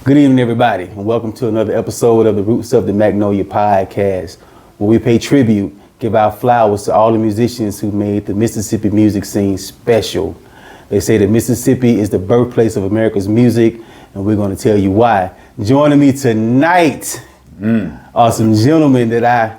Good evening, everybody, and welcome to another episode of the Roots of the Magnolia podcast, where we pay tribute, give our flowers to all the musicians who made the Mississippi music scene special. They say that Mississippi is the birthplace of America's music, and we're going to tell you why. Joining me tonight are some gentlemen that I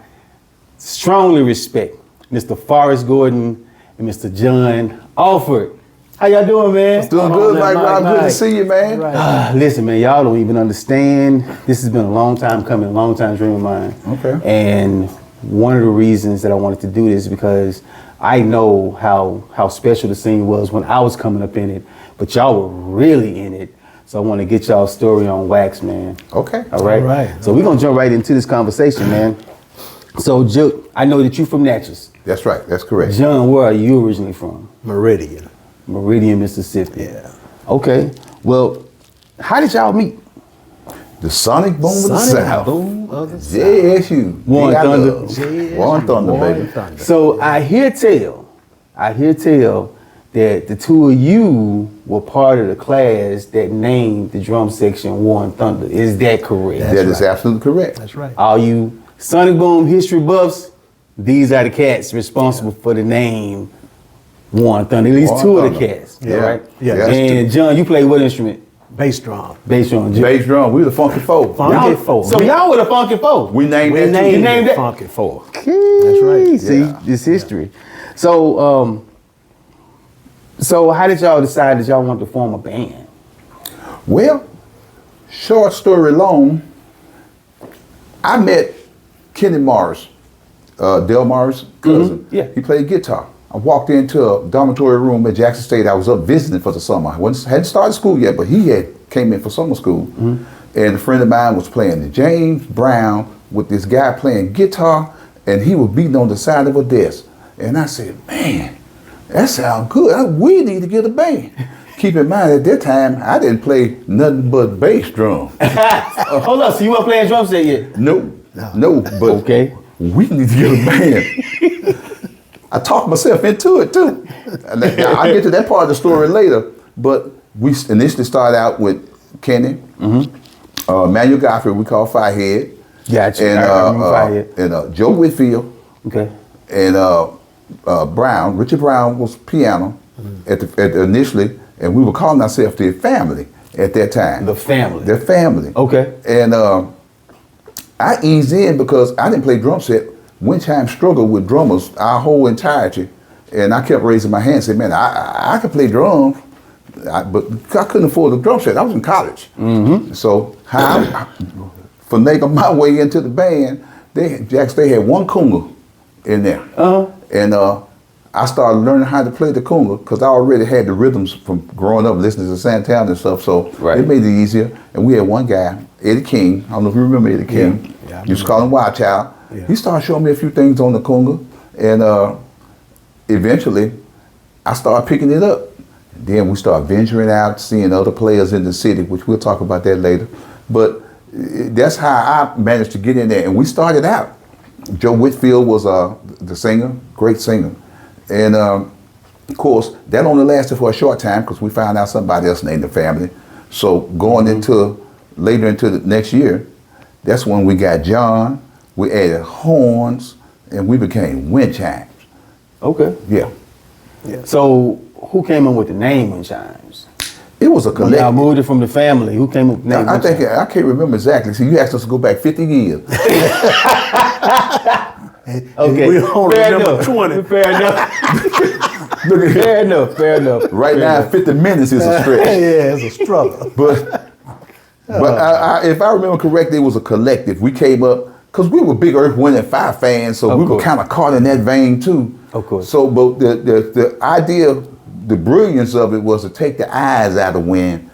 strongly respect, Mr. Forrest Gordon and Mr. John Alford. How y'all doing, man? It's doing good, Mike. Good to see you, man. Right. Listen, man, y'all don't even understand. This has been a long time coming, a long time dream of mine. Okay. And one of the reasons that I wanted to do this is because I know how special the scene was when I was coming up in it, but y'all were really in it. So I want to get y'all's story on wax, man. Okay. All right? All right. So we're going to jump right into this conversation, man. So, Joe, I know that you're from Natchez. That's right. That's correct. John, where are you originally from? Meridian. Meridian, Mississippi. Yeah. Okay. Well, how did y'all meet? The Sonic Boom of the South. Boom of the South. JSU. War and Thunder. JSU. War and Thunder, War baby. and Thunder. So I hear tell that the two of you were part of the class that named the drum section War and Thunder. Is that correct? That is absolutely correct. That's right. All you Sonic Boom history buffs, these are the cats responsible for the name War and Thunder. At least War two and of the Thunder. cats. Yeah. Right? Yeah. And John, you play what instrument? Bass drum. Bass drum. Bass drum. We were the Funky Four. Funky Four. So y'all were the Funky Four. We named We that too. named You named it it? Funky Four. That's right. See, Yeah. this history. So, so how did y'all decide that y'all wanted to form a band? Well, short story long, I met Kenny Morris, Del Morris' cousin. Yeah. He played guitar. I walked into a dormitory room at Jackson State. I was up visiting for the summer. I hadn't started school yet, but he came in for summer school. And a friend of mine was playing the James Brown with this guy playing guitar, and he was beating on the side of a desk. And I said, man, that sounds good. We need to get a band. Keep in mind, at that time, I didn't play nothing but bass drum. Hold up, so you weren't playing drum set yet? No, but Okay. we need to get a band. I talked myself into it too. And I'll get to that part of the story later, but we initially started out with Kenny, Manuel Godfrey, we call Firehead. Gotcha. And, I remember Firehead. and Joe Whitfield, Okay. and Brown, Richard Brown was piano initially, and we were calling ourselves the Family at that time. The Family. The Family. Okay. And I eased in because I didn't play drum set. Winchheim struggled with drummers our whole entirety, and I kept raising my hand and said, man, I can play drums, but I couldn't afford a drum set. I was in college. So how I finagled my way into the band, they had one conga in there. And I started learning how to play the conga because I already had the rhythms from growing up listening to Santana and stuff, so it made it easier. And we had one guy, Eddie King. I don't know if you remember Eddie King. Yeah, You used to call him Wild Child. Yeah. He started showing me a few things on the conga, and eventually I started picking it up. Then we started venturing out, seeing other players in the city, which we'll talk about that later. But that's how I managed to get in there. And we started out. Joe Whitfield was the singer, great singer. And of course, that only lasted for a short time because we found out somebody else named the Family. So going later into the next year, that's when we got John, we added horns, and we became wind chimes. Okay. Yeah. So who came up with the name Wind Chimes? It was a When y'all collective. moved it from the Family, who came up with the name? I Wind think Chimes? I can't remember exactly. See, you asked us to go back 50 years. Okay. We only Fair remember enough. 20. Fair enough. Look at Fair enough. Fair enough. Right Fair now, enough. 50 minutes is a stretch. Yeah, it's a struggle. But But if I remember correctly, it was a collective. We came up because we were big Earth, Wind and Fire fans, so Of we were course. kind of caught in that vein too. Of course. So, but the idea, the brilliance of it was to take the I's out of Wind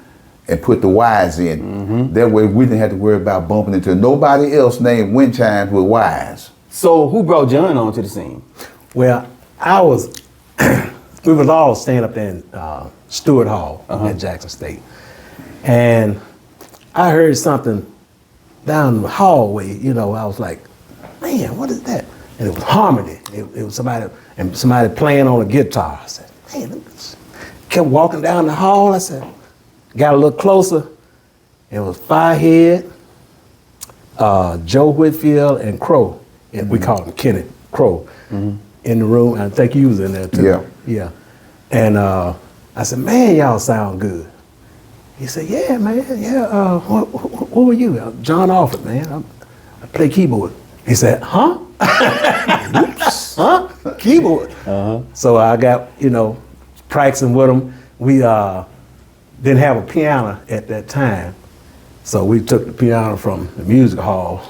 and put the Y's in. Mm-hmm. That way, we didn't have to worry about bumping into nobody else named Wind Chimes with Y's. So who brought John onto the scene? Well, we was all staying up there in Stewart Hall at Jackson State. And I heard something down the hallway, you know, I was like, man, what is that? And it was harmony. It was somebody playing on a guitar. I said, man, kept walking down the hall. I said, got a little closer. It was Firehead, Joe Whitfield, and Crow. And we called him Kenneth Crow in the room. I think you was in there too. Yeah. Yeah. And I said, man, y'all sound good. He said, yeah, man, yeah. Who are you? John Alford, man. I play keyboard. He said, huh? Oops. Huh? Keyboard. So I got, practicing with him. We didn't have a piano at that time. So we took the piano from the music hall.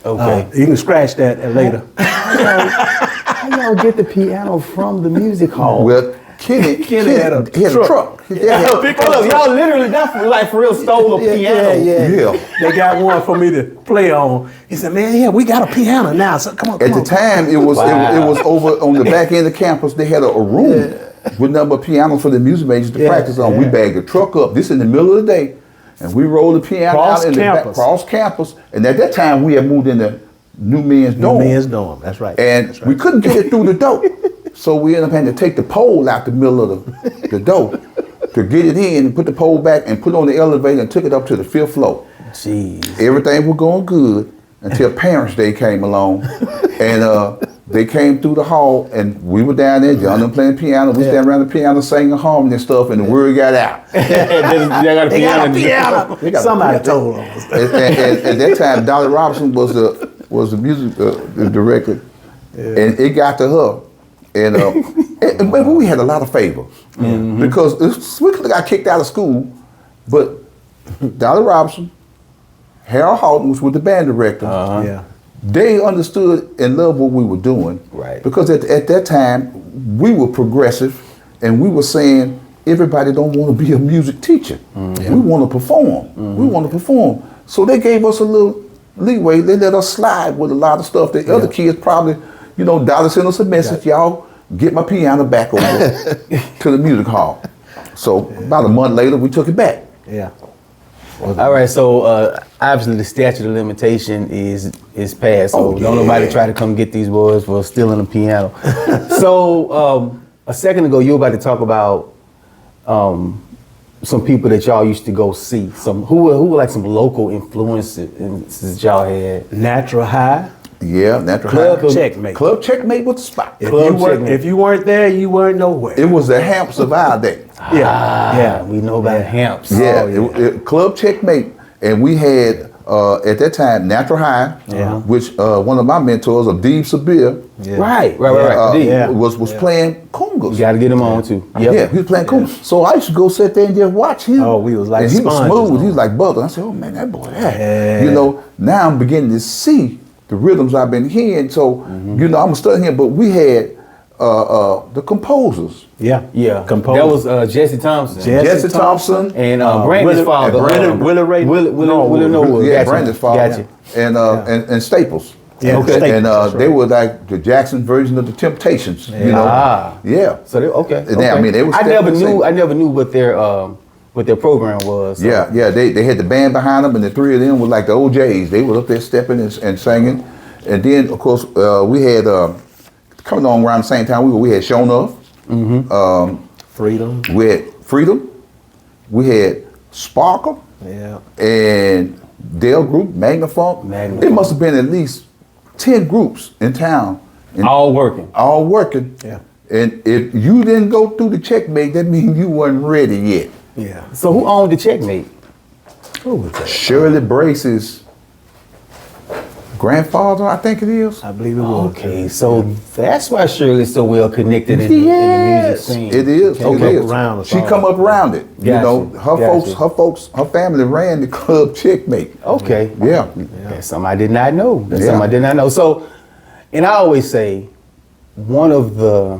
Okay. You can scratch that later. How y'all get the piano from the music hall? Well, Kenny had a truck. His dad had- Hold up, y'all literally, that's like for real stole a piano. Yeah. They got one for me to play on. He said, man, yeah, we got a piano now. So come on, At come the on. time, it was Wow. it was over on the back end of campus. They had a room with number of pianos for the music majors to Yeah, practice on. We yeah. bagged the truck up. This in the middle of the day, and we rolled the piano Cross out in the back, campus. cross campus. And at that time, we had moved into New Men's Dorm, Men's dorm. That's right. and That's right. we couldn't get it through the door. So we ended up having to take the pole out the middle of the door to get it in and put the pole back and put it on the elevator and took it up to the 5th floor. Jeez. Everything was going good until Parents' Day came along, and they came through the hall, and we were down there, John them playing piano. We standing around the piano singing harmony and stuff, and the word got out. They got a They piano. got a piano. They got a Somebody piano. told us. And at that time, Dolly Robinson was the music the director, and it got to her, and but we had a lot of favor because we could have got kicked out of school, but Dolly Robinson, Harold Houghton was with the band director. Yeah. They understood and loved what we were doing. Right. Because at that time, we were progressive and we were saying, everybody don't want to be a music teacher. We want to perform. We want to perform. So they gave us a little leeway. They let us slide with a lot of stuff. The other kids probably, Dolly sent us a message, y'all get my piano back over to the music hall. So about a month later, we took it back. Yeah. All right, so obviously the statute of limitation is passed, so don't nobody try to come get these boys for stealing a piano. So a second ago, you were about to talk about some people that y'all used to go see. Who were like some local influences y'all had? Natural High. Yeah, natural Club high. Checkmate. Club Checkmate was the spot. If you weren't there, you weren't nowhere. It was the Hamps of our day. Yeah. We know about Hamps. Yeah, Oh, Club Checkmate, and we had at that time Natural High, Yeah. which one of my mentors, Abdeeb Sabir, Yeah. Right. D. Yeah. was playing congas. You got to get him on too. Yeah, he was playing congas. So I used to go sit there and just watch him. Oh, we was like and he was sponges smooth. on He was him. like butter. I said, oh man, that boy, that. Yeah. Now I'm beginning to see the rhythms I've been hearing. So I'm studying here, but we had the composers. Yeah. Yeah. Composer. That was Jesse Thompson. Jesse Thompson And Brandon's father. Willie Ray. Willie Noel. Yeah, Gotcha. Brandon's father. Gotcha. And Staples. Yeah, Okay. Staples, And that's they right. were like the Jackson version of the Temptations. Ah. Yeah. So they okay. And they- I mean, they was I never stepping knew. the I never knew what their program was. So. Yeah. They had the band behind them, and the three of them were like the OJs. They were up there stepping and singing. And then, of course, we had coming on around the same time. We had Shown Off. Freedom. We had Freedom. We had Sparkle. Yeah. And Dale Group, Magna Funk. Magna It Funk. must have been at least 10 groups in town. And All working. all working. Yeah. And if you didn't go through the checkmate, that means you wasn't ready yet. Yeah. So who owned the Checkmate? Who was that? Shirley Brace's grandfather, I think it is. I believe it was. Okay, so that's why Shirley's so well connected in the music scene. It is. Came It up is. around us She all. come up around it. You Gotcha, know, gotcha. her family ran the club Checkmate. Okay. Yeah. That's something I did not know. That's Yeah. something I did not know. So, and I always say, one of the,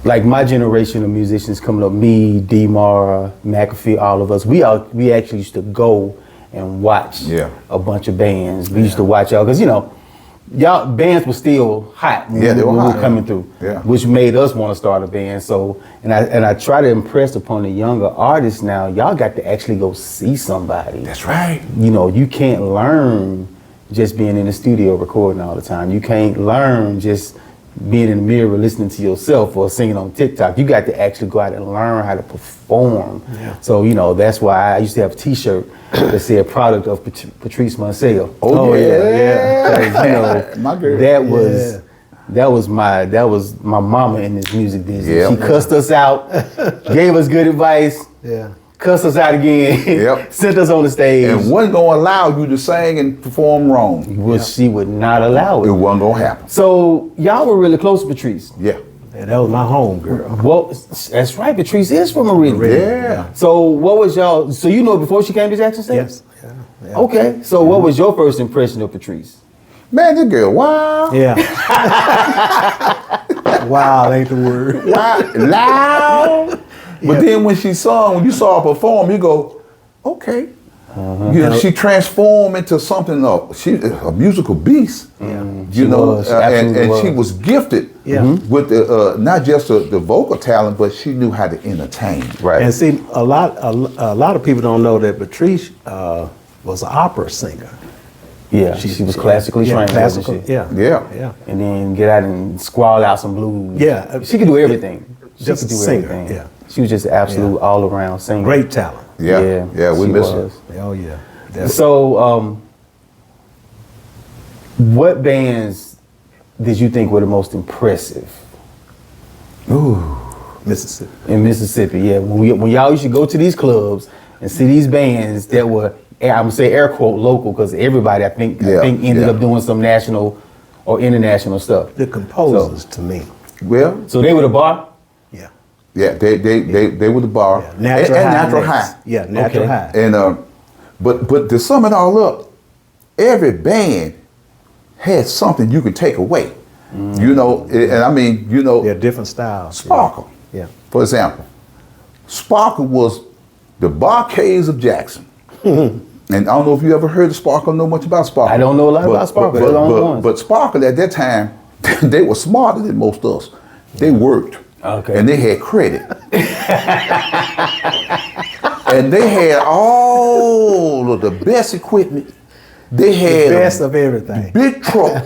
like my generation of musicians coming up, me, D-Mara, McAfee, all of us, we actually used to go and watch a bunch of bands. We used to watch y'all, because, you know, y'all bands were still hot when, they were we hot, were coming through, yeah. which made us want to start a band. So, and I try to impress upon the younger artists now, y'all got to actually go see somebody. That's right. You know, you can't learn just being in the studio recording all the time. You can't learn just being in the mirror listening to yourself or singing on TikTok. You got to actually go out and learn how to perform. Yeah. So, you know, that's why I used to have a t-shirt that said product of Patrice Moncel. Oh, yeah. 'Cause, you know, My girl. that was my mama in this music business. Yeah. She cussed us out, gave us good advice, Yeah. cussed us out again, Yep. sent us on the stage. And wasn't gonna allow you to sing and perform wrong. She would not allow It it. wasn't gonna happen. So y'all were really close to Patrice. Yeah. And that was my home girl. Well, that's right. Patrice is from Meridian. Yeah. So what was y'all? So you know her before she came to Jackson State? Yes. Yeah. Okay. So what was your first impression of Patrice? Man, this girl, wow. Yeah. Wow, ain't the word. Wow. Loud. But then when she sung, when you saw her perform, you go, okay. You know, she transformed into something she's a musical beast. Yeah. She You know, was. She absolutely and was. she was gifted Yeah. with the not just the vocal talent, but she knew how to entertain. Right. And see, a lot of people don't know that Patrice was an opera singer. Yeah. She was classically trained. wasn't Classical. she? Yeah. Yeah. Yeah. And then get out and squall out some blues. Yeah. She could do everything. She Just could a do singer, everything. yeah. She was just an absolute all around singer. Great talent. Yeah. Yeah, we she miss her. was. Oh yeah. Definitely. So, what bands did you think were the most impressive Mississippi. in Mississippi? Yeah, when y'all used to go to these clubs and see these bands that were, I'm gonna say air quote local, because everybody I think ended up doing some national or international stuff. The composers to me. Well, So they were the bar. Yeah. yeah, they were the bar. Yeah. Natural and high. natural next. high. Yeah, natural Okay. high. And but to sum it all up, every band had something you could take away. You know, and I mean, you know, They're different styles. Sparkle, Yeah. for example. Sparkle was the Barcades of Jackson. And I don't know if you ever heard of Sparkle, know much about Sparkle. I don't know a lot about Sparkle. They're the only ones. But Sparkle at that time, they were smarter than most of us. They worked. Okay. And they had credit. And they had all of the best equipment. They had Best of everything. big truck.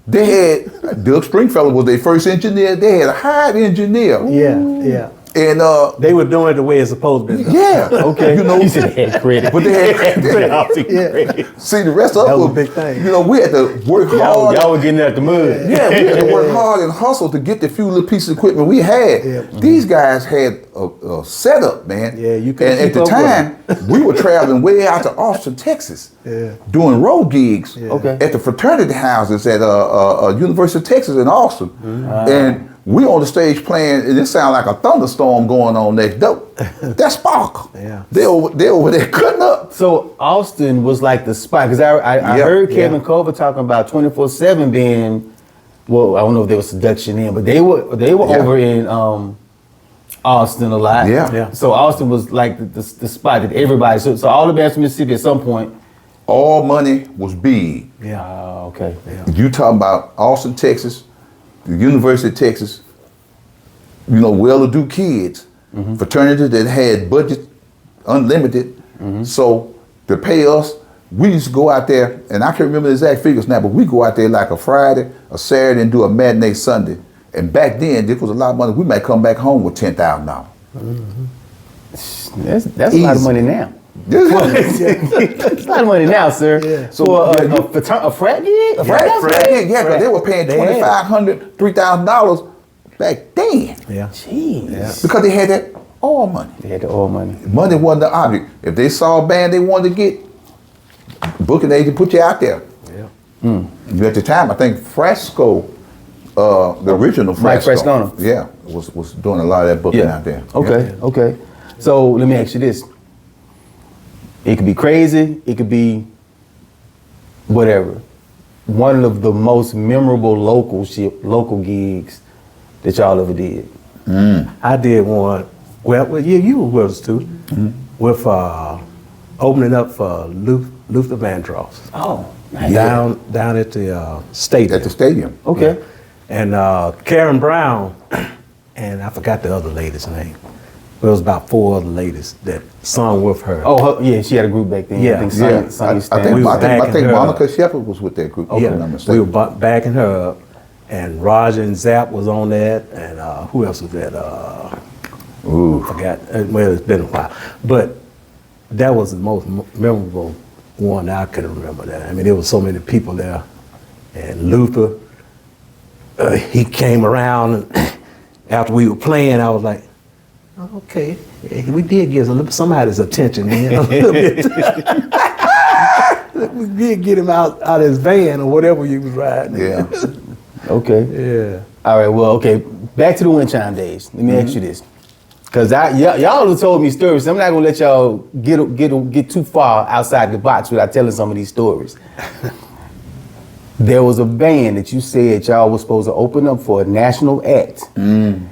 They had Doug Stringfellow was their first engineer. They had a hired engineer. Yeah. Yeah. And They were doing it the way it's supposed to be done. yeah, Okay. you know, You said they had credit. but they had Yeah. see the rest of That us was a big thing. You know, we had to work hard. Y'all were getting out the mud. Yeah, we had to work hard and hustle to get the few little pieces of equipment we had. Yeah. These guys had a setup, man. Yeah, you couldn't And at keep the up with time, we were traveling way out to Austin, Texas, Yeah. doing road gigs Okay. at the fraternity houses at University of Texas in Austin. And we on the stage playing, and it sounded like a thunderstorm going on next door. That's Sparkle. Yeah. They over there cutting up. So Austin was like the spot, because I Yeah, heard Kevin yeah. Culver talking about 24/7 being, well, I don't know if there was seduction in, but they were Yeah. over in Austin a lot. Yeah. Yeah. So Austin was like the spot that everybody. So all the bands from Mississippi at some point. All money was big. Yeah. Okay. You talking about Austin, Texas, the University of Texas, you know, well-to-do kids, fraternities that had budget unlimited. So to pay us, we used to go out there, and I can't remember the exact figures now, but we go out there like a Friday, a Saturday, and do a matinee Sunday. And back then, this was a lot of money. We might come back home with $10,000. That's a lot of money now. It's a lot of money now, sir. Yeah. So a frat gig? A Right, frat gig? yeah, because they were paying They had it. $2,500, $3,000 back then Yeah. Jeez. because they had that all money. They had the oil money. Money wasn't the object. If they saw a band they wanted to get, booking agent put you out there. At the time, I think Fresco, the original Mike Fresco, Frescona. yeah, was doing a lot of that booking out there. Okay, Yeah. okay. So let me ask you this. It could be crazy, it could be whatever. One of the most memorable local gigs that y'all ever did. I did one. Well, you were with us too, with opening up for Luther Vandross Oh, down at the stadium. At the stadium. okay. And Karen Brown, and I forgot the other lady's name. There was about 4 other ladies that sung with her. Oh, yeah, she had a group back then. Yeah. I think Yeah, Sonny I Stan. think, We I was think, I backing think her Monica up. Shepherd was with that group. if I'm not Yeah, we mistaken. were backing her up, and Roger and Zapp was on that, and who else was that? Ooh. I forgot. Well, it's been a while, but that was the most memorable one I can remember. That I mean, there was so many people there, and Luther, he came around, and after we were playing, I was like, oh, okay, yeah, we did get somebody's attention, man, a little bit. We did get him out of his van or whatever he was riding. Yeah. Okay. Yeah. All right, well, okay. Back to the wind chime days. Let me ask you this. Because y'all have told me stories. I'm not going to let y'all get too far outside the box without telling some of these stories. There was a band that you said y'all was supposed to open up for a national act. And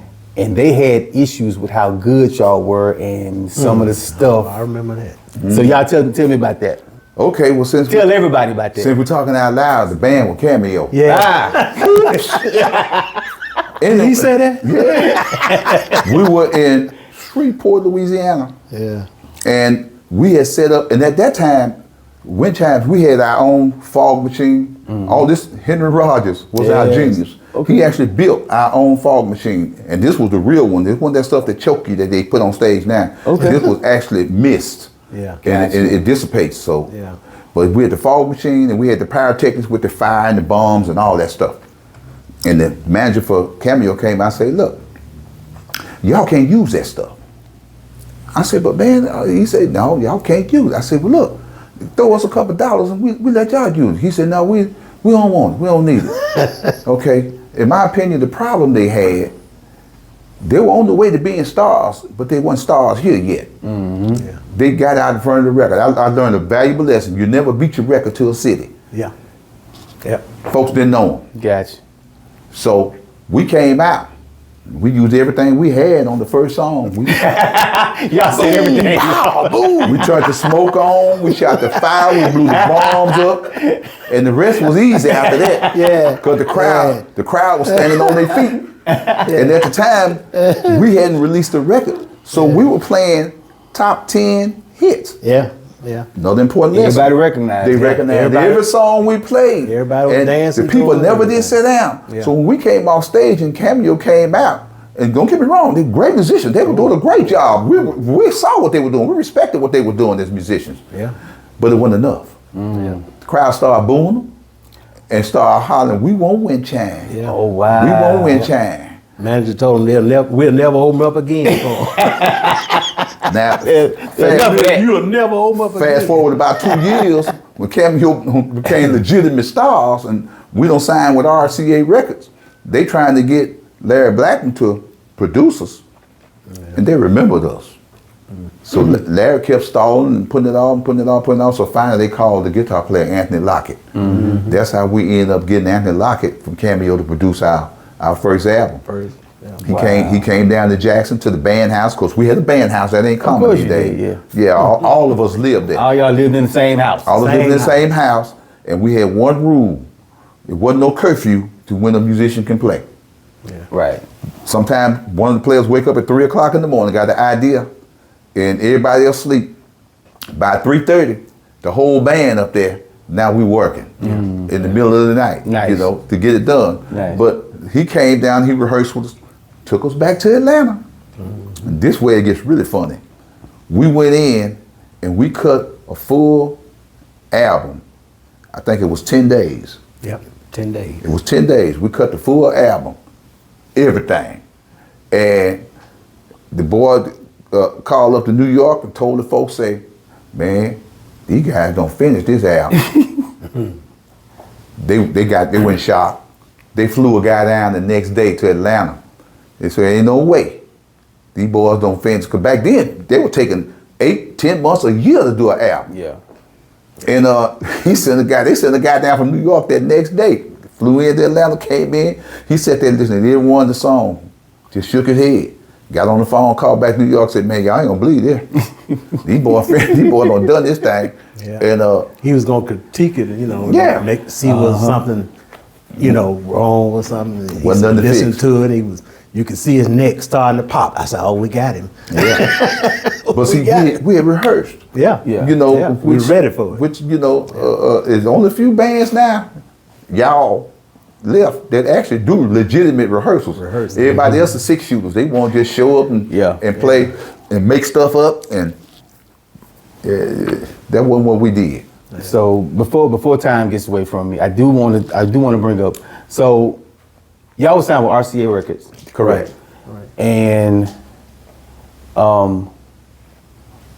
they had issues with how good y'all were and some of the I stuff. remember that. So y'all tell me about that. Okay, well, Tell everybody about that. since we're talking out loud, the band was Cameo. Yeah. And Did he say that? we were in Shreveport, Louisiana, Yeah. and we had set up, and at that time, wind chimes, we had our own fog machine. All this, Henry Rogers was our Yes. genius. Okay. He actually built our own fog machine, and this was the real one. This wasn't that stuff that choke you that they put on stage now. Okay. This was actually mist. Yeah. And it dissipates, so. Yeah. But we had the fog machine, and we had the pyrotechnics with the fire and the bombs and all that stuff. And the manager for Cameo came out and said, look, y'all can't use that stuff. I said, but man, he said, no, y'all can't use it. I said, well, look, throw us a couple dollars and we let y'all use it. He said, no, we don't want it. We don't need it. Okay. In my opinion, the problem they had, they were on the way to being stars, but they weren't stars here yet. Yeah. They got out in front of the record. I learned a valuable lesson. You never beat your record to a city. Yeah. Yeah. Folks didn't know them. Gotcha. So we came out. We used everything we had on the first song. We, Y'all said everything. we turned the smoke on. We shot the fire. We blew the bombs up, and the rest was easy after that. Yeah. Because the crowd was standing on their feet. And at the time, we hadn't released a record, so we were playing top 10 hits. Yeah. Yeah. Another important lesson. Everybody recognized. They it. recognized Everybody- every song we played. Everybody was and dancing the people to it, never did everything. sit down. Yeah. So when we came off stage and Cameo came out, and don't get me wrong, they're great musicians. They were doing a great job. We saw what they were doing. We respected what they were doing as musicians. Yeah. But it wasn't enough. Yeah. The crowd started booing them and started hollering, we won't win chime. Yeah. Oh, wow. We won't win chime. Manager told them we'll never open up again. Now, enough of that. You'll never open up again. fast forward about 2 years, when Cameo became legitimate stars, and we don't sign with RCA Records, they trying to get Larry Blackman to produce us, and they remembered us. So Larry kept stalling and putting it on. So finally they called the guitar player Anthony Lockett. That's how we ended up getting Anthony Lockett from Cameo to produce our first album. First. Yeah. He came down to Jackson to the band house, because we had a band house that ain't common course these you days. did, Yeah, all of us lived there. All y'all lived in the same house. All of us lived in the Same same house, and we had one rule. It wasn't no curfew to when a musician can play. Right. Sometimes one of the players wake up at 3 o'clock in the morning, got the idea, and everybody else sleep. By 3:30, the whole band up there, now we working in the middle of the night, Nice. to get it done. Nice. But he came down, he rehearsed with us, took us back to Atlanta. And this way it gets really funny. We went in and we cut a full album. I think it was 10 days. Yep. 10 days. It was 10 days. We cut the full album, everything. And the boy called up to New York and told the folks, say, man, these guys don't finish this album. they went shock. They flew a guy down the next day to Atlanta. They said, ain't no way these boys don't finish. Because back then, they were taking 8, 10 months, a year to do an album. Yeah. And they sent a guy down from New York that next day. Flew into Atlanta, came in. He sat there listening to every one of the songs. Just shook his head. Got on the phone, called back to New York, said, man, y'all ain't gonna believe this. these boys done this thing. Yeah. And he was gonna critique it, see was something, wrong or something. He Wasn't nothing to listen fix. to it. You could see his neck starting to pop. I said, "Oh, we got him." Yeah. But see, got we had rehearsed. Yeah. Yeah. We were ready for it. Which, is only a few bands now, y'all left that actually do legitimate rehearsals. Everybody else is 6 shooters. They want to just show up and play and make stuff up, and that wasn't what we did. So before time gets away from me, I do want to bring up. So y'all was signed with RCA Records, correct? Right. And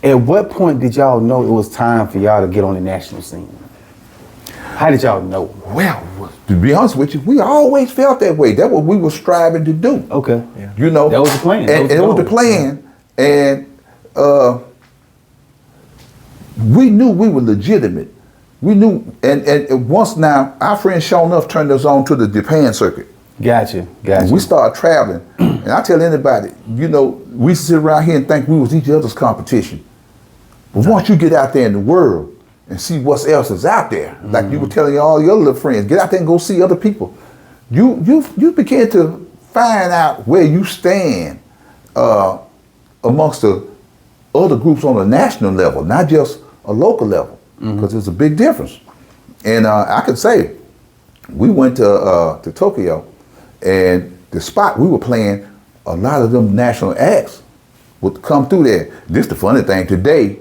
at what point did y'all know it was time for y'all to get on the national scene? How did y'all know? Well, to be honest with you, we always felt that way. That's what we were striving to do. Okay. Yeah. That was the plan. And it was the plan. And we knew we were legitimate. We knew, and once now, our friend Sean Enough turned us on to the Japan circuit. Gotcha. And we started traveling. And I tell anybody, we sit around here and think we was each other's competition. But once you get out there in the world and see what else is out there, like you were telling all your little friends, get out there and go see other people. You begin to find out where you stand amongst the other groups on a national level, not just a local level, because there's a big difference. And I could say, we went to Tokyo, and the spot we were playing, a lot of them national acts would come through there. This the funny thing, today,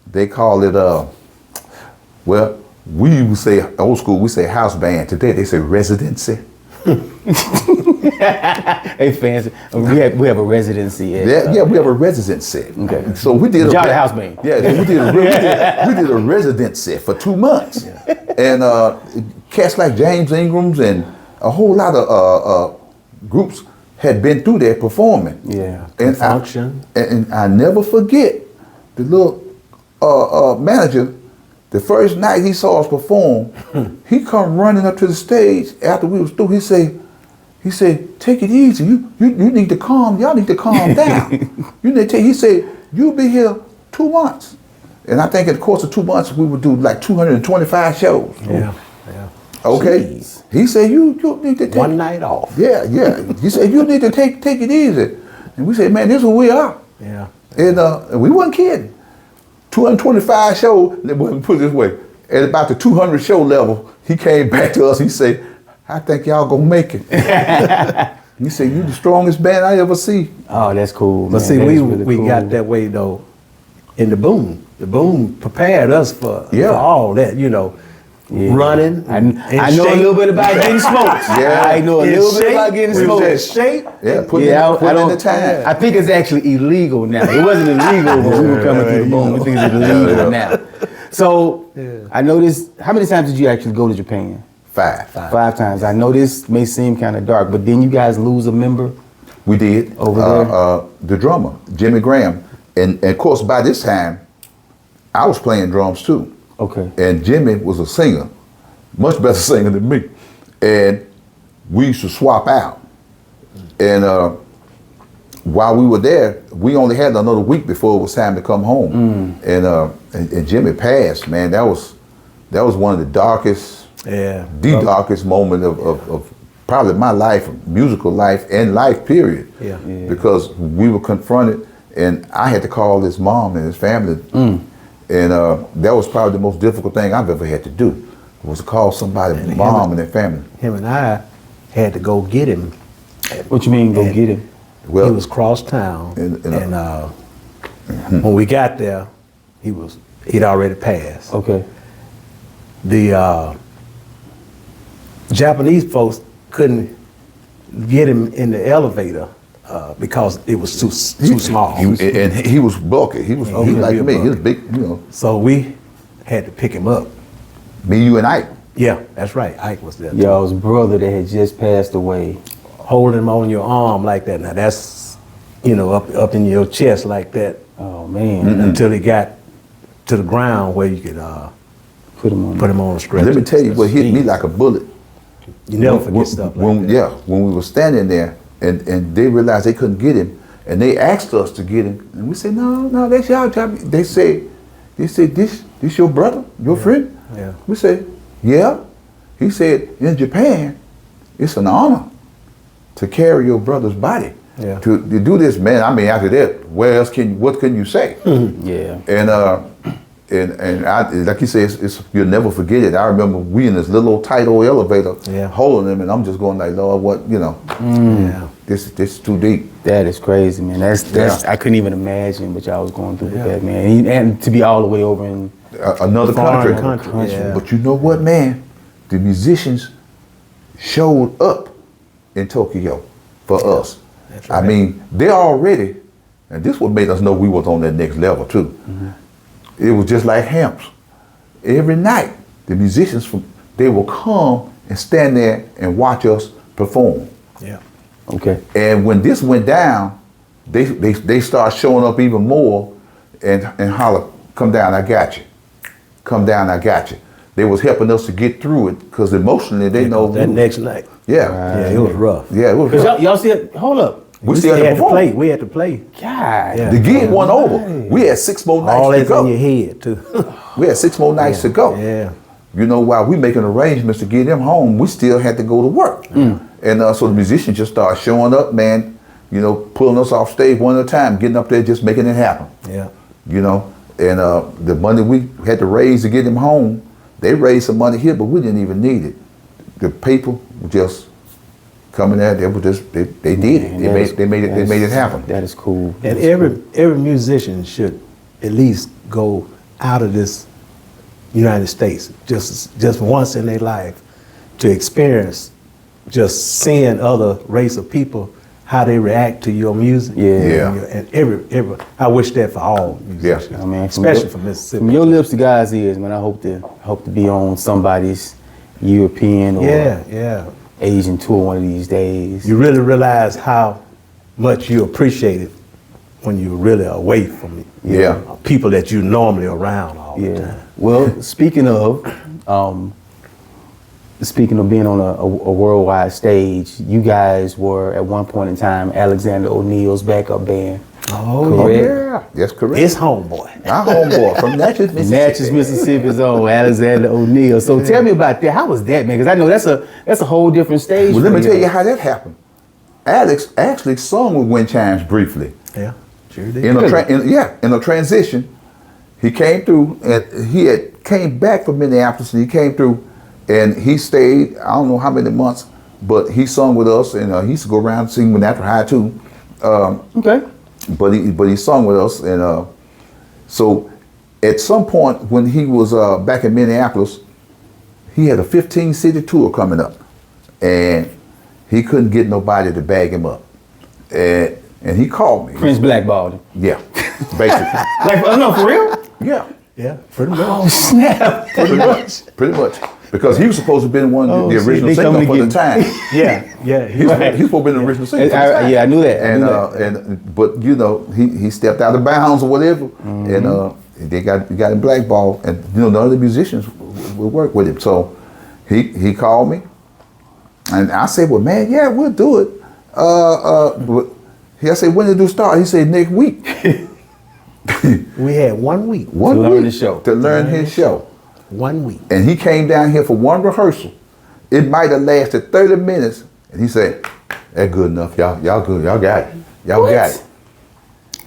they call it, we would say, old school, we say house band. Today they say residency. Hey, fancy. We have a residency. Yeah, we have a residency. Okay. So we did y'all the house band. Yeah, we did a residency for 2 months. And cats like James Ingram's and a whole lot of groups had been through there performing. Yeah. And Function. And I never forget the little manager. The first night he saw us perform, he come running up to the stage after we was through. He said, take it easy. You need to calm. Y'all need to calm down. He said, you'll be here 2 months. And I think in the course of 2 months we would do like 225 shows. Yeah. Okay. Jeez. He said, you need to take One night off. Yeah. He said, you need to take it easy. And we said, man, this is who we are. Yeah. And we wasn't kidding. 225 shows, let me put it this way, at about the 200 show level, he came back to us, he said, I think y'all gonna make it. He said, you the strongest band I ever see. Oh, that's cool. But man. see, That we is really cool. got that way though in the boom. The boom prepared us for all that, Yeah. running. I know a little bit about getting smoked. Yeah. I know a little bit about getting We was smoked. in shape. Yeah, put in the time. I think it's actually illegal now. It wasn't illegal when we were coming through the boom. I think it's illegal now. So I know this. How many times did you actually go to Japan? 5. 5 times. I know this may seem kind of dark, but then you guys lose a member. We did. Over there? The drummer, Jimmy Graham. And of course, by this time, I was playing drums too. Okay. And Jimmy was a singer, much better singer than me. And we used to swap out. And while we were there, we only had another week before it was time to come home. And Jimmy passed, man. That was one of the darkest, darkest moment of probably my life, musical life, and life period. Yeah. Because we were confronted, and I had to call his mom and his family. And that was probably the most difficult thing I've ever had to do, was to call somebody's mom and their family. Him and I had to go get him. What you mean, go get him? Well, He was cross town, when we got there, he'd already passed. Okay. The Japanese folks couldn't get him in the elevator because it was too small. He was bulky. He was like me. He was big, So we had to pick him up. Me, you, and Ike. Yeah, that's right. Ike was there. too. Y'all's brother that had just passed away. Holding him on your arm like that. Now that's, up in your chest like that Oh man, until he got to the ground where you could put him on. put him on a stretcher. Let me tell you what hit me like a bullet. You never forget stuff like that. Yeah, when we were standing there and they realized they couldn't get him, and they asked us to get him, and we said, no, that's y'all job. They said, this your brother, your friend? Yeah. We said, yeah. He said, in Japan, it's an honor to carry your brother's body. Yeah. To do this, man. I mean, after that, what can you say? Yeah. And I, like you said, you'll never forget it. I remember we in this little old tight old elevator, holding him, and I'm just going like, Lord, what, Yeah. this is too deep. That is crazy, man. That's I couldn't even imagine what y'all was going through with that, man. And to be all the way over in Another Foreign country. country, yeah. But you know what, man? The musicians showed up in Tokyo for us. That's I right. mean, they already, and this what made us know we was on that next level too. It was just like Hamps. Every night, the musicians they will come and stand there and watch us perform. Yeah. okay. And when this went down, they start showing up even more and holler, come down, I got you. Come down, I got you. They was helping us to get through it because emotionally they know that next night. Yeah. Yeah, it was rough. Yeah, it was Cause rough. y'all see, hold up. We still had to perform. play. We had to play. God. Yeah. The gig wasn't over. We had 6 more nights All to that's in your go. head too. We had 6 more nights to go. Yeah. You know, while we making arrangements to get them home, we still had to go to work. And so the musicians just started showing up, man, pulling us off stage one at a time, getting up there, just making it happen. Yeah. And the money we had to raise to get them home, they raised some money here, but we didn't even need it. The people were just coming there. They were just they did it. They made it happen. That is cool. And every musician should at least go out of this United States just once in their life to experience just seeing other race of people, how they react to your music. Yeah. And every I wish that for all musicians. I mean, especially from Mississippi. From your lips to God's ears, man. I hope to be on somebody's European or Yeah. Asian tour one of these days. You really realize how much you appreciate it when you're really away from people that you normally around all the time. Well, speaking of being on a worldwide stage, you guys were at one point in time Alexander O'Neal's backup band. Oh, Correct. Yeah, that's correct. It's homeboy. My homeboy from Natchez, Mississippi. Natchez, Mississippi's own Alexander O'Neal. So tell me about that. How was that, man? Because I know that's a whole different stage. Well, let for me tell you how that happened. Alex actually sung with Wind Chimes briefly. Yeah, sure did. In a transition, he came through and he had came back from Minneapolis and he came through and he stayed, I don't know how many months, but he sung with us and he used to go around singing with Natural High too. Okay. But he sung with us and so at some point when he was back in Minneapolis, he had a 15-city tour coming up and he couldn't get nobody to bag him up. And he called me. Prince blackballed him. Yeah, basically. Like, no, for real? Yeah, Yeah, pretty much. Oh, snap. pretty much. Because he was supposed to have been one of the shit, original they singer coming for to the get me. time. Yeah. He was supposed to be the original singer for the time. Yeah, I knew that. But he stepped out of bounds or whatever, and they got him blackballed, and none of the musicians would work with him. So he called me, and I said, "Well, man, yeah, we'll do it." But I said, "When did it start?" He said, "Next week." We had 1 week. To learn the show. To learn his show. 1 week. And he came down here for one rehearsal. It might have lasted 30 minutes. And he said, that's good enough. Y'all good. Y'all got it. Y'all got it.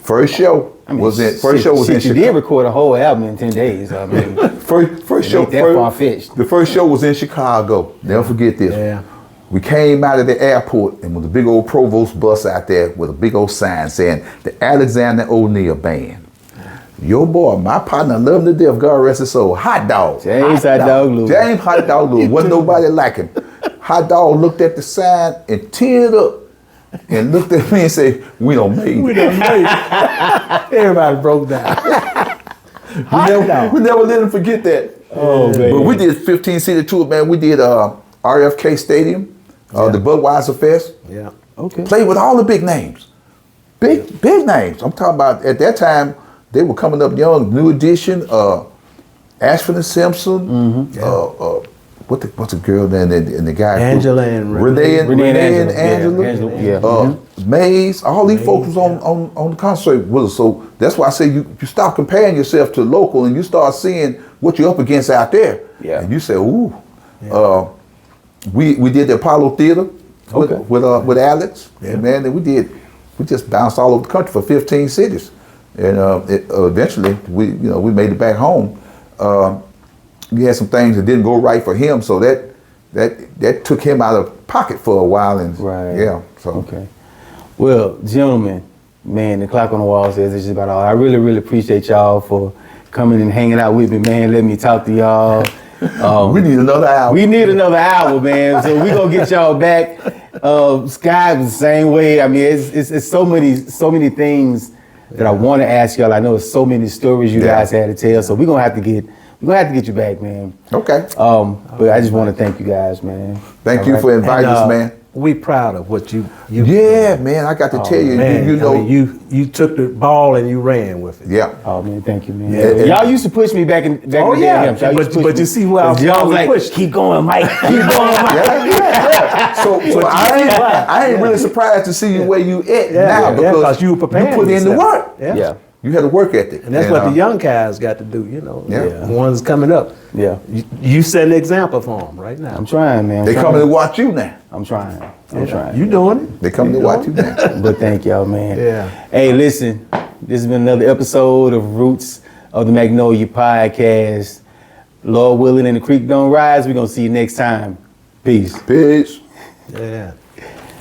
First show was in You Chicago. did record a whole album in 10 days. I mean, First show. ain't that far-fetched. The first show was in Chicago. Never forget this. Yeah. We came out of the airport and with a big old Provost bus out there with a big old sign saying the Alexander O'Neal Band. Your boy, my partner, love him to death, God rest his soul, Hot Dog. James Hot Dog Lewis. James Hot Dog Lewis. Wasn't nobody like him. Hot Dog looked at the sign and teared up and looked at me and said, we don't make We it. done made it. Everybody broke down. We never let him forget that. Oh, man. But we did 15 city tour, man. We did RFK Stadium, the Budweiser Fest. Yeah. Okay. Played with all the big names. Big names. I'm talking about at that time, they were coming up young. New Edition, Ashford and Simpson, what's the girl then and the guy? Angela and Renee and Angela. Yeah. Maze, all these folks was on the concert with us. So that's why I say you start comparing yourself to local and you start seeing what you're up against out there. Yeah. And you say, ooh. We did the Apollo Theater with Alex. Yeah. And man, we just bounced all over the country for 15 cities. And eventually we made it back home. We had some things that didn't go right for him, so that took him out of pocket for a while. And yeah, so okay. Well, gentlemen, man, the clock on the wall says it's just about all. I really, really appreciate y'all for coming and hanging out with me, man. Let me talk to y'all. We need another hour. We need another hour, man. So we gonna get y'all back. Sky was the same way. I mean, it's so many things that I want to ask y'all. I know it's so many stories you guys had to tell. So we're gonna have to get you back, man. Okay. But I just want to thank you guys, man. Thank you for inviting us, man. We proud of what you Yeah, man. I got to tell you, man, you know, I mean, you took the ball and you ran with it. yeah. Oh man, thank you, man. Yeah. Y'all used to push me back in the day. Y'all used to push but me. you see where I was Y'all was like, like, keep going, Mike. Keep going, Mike. Yeah. So I ain't really surprised to see you where you at now because you were preparing you put in the yourself. work. Yeah. You had a work ethic. And that's what the young guys got to do, you know. Yeah. The ones coming up. Yeah. You set an example for them right now. I'm trying, man. They coming to watch you now. I'm trying. I'm trying. You doing it. They coming to watch you now. But thank y'all, man. Yeah. Hey, listen, this has been another episode of Roots of the Magnolia Podcast. Lord willing and the creek don't rise. We're going to see you next time. Peace. Peace. Yeah.